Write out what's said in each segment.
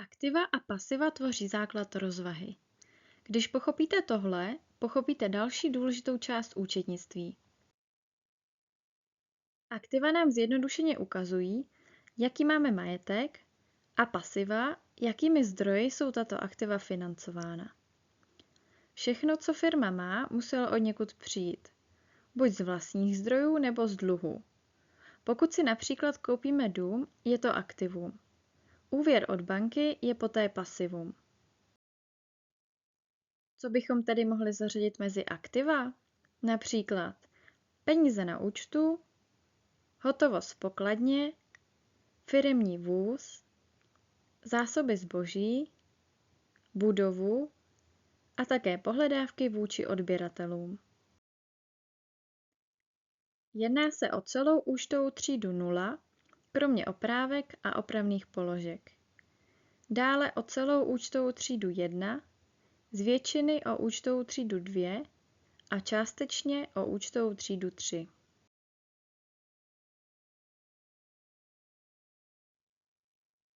Aktiva a pasiva tvoří základ rozvahy. Když pochopíte tohle, pochopíte další důležitou část účetnictví. Aktiva nám zjednodušeně ukazují, jaký máme majetek, a pasiva, jakými zdroji jsou tato aktiva financována. Všechno, co firma má, muselo odněkud přijít, buď z vlastních zdrojů nebo z dluhů. Pokud si například koupíme dům, je to aktivum. Úvěr od banky je poté pasivum. Co bychom tedy mohli zařadit mezi aktiva? Například peníze na účtu, hotovost v pokladně, firemní vůz, zásoby zboží, budovu a také pohledávky vůči odběratelům. Jedná se o celou účtovou třídu 0, kromě oprávek a opravných položek. Dále o celou účtovou třídu 1, z většiny o účtovou třídu 2 a částečně o účtovou třídu 3.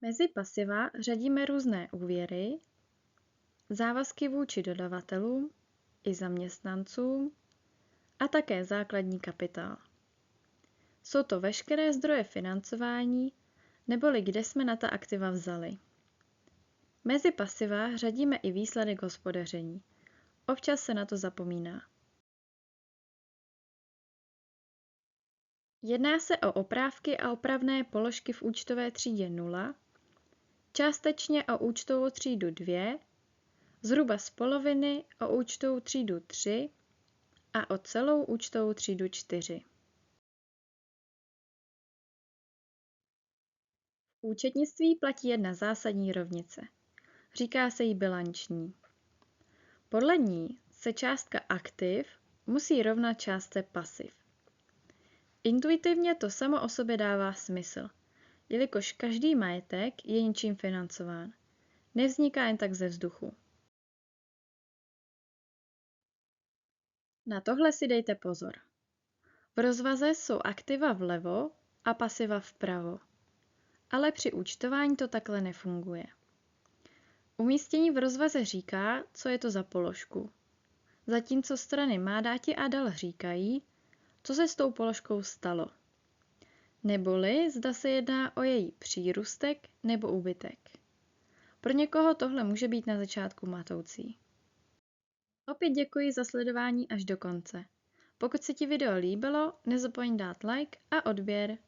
Mezi pasiva řadíme různé úvěry, závazky vůči dodavatelům i zaměstnancům a také základní kapitál. Jsou to veškeré zdroje financování, neboli kde jsme na ta aktiva vzali. Mezi pasiva řadíme i výsledek hospodaření. Občas se na to zapomíná. Jedná se o oprávky a opravné položky v účtové třídě 0, částečně o účtovou třídu 2, zhruba z poloviny o účtovou třídu 3 a o celou účtovou třídu 4. V účetnictví platí jedna zásadní rovnice. Říká se jí bilanční. Podle ní se částka aktiv musí rovnat částce pasiv. Intuitivně to samo o sobě dává smysl, jelikož každý majetek je něčím financován. Nevzniká jen tak ze vzduchu. Na tohle si dejte pozor. V rozvaze jsou aktiva vlevo a pasiva vpravo. Ale při účtování to takhle nefunguje. Umístění v rozvaze říká, co je to za položku. Zatímco strany má dáti a dal říkají, co se s tou položkou stalo. Neboli zda se jedná o její přírůstek nebo úbytek. Pro někoho tohle může být na začátku matoucí. Opět děkuji za sledování až do konce. Pokud se ti video líbilo, nezapomeň dát like a odběr.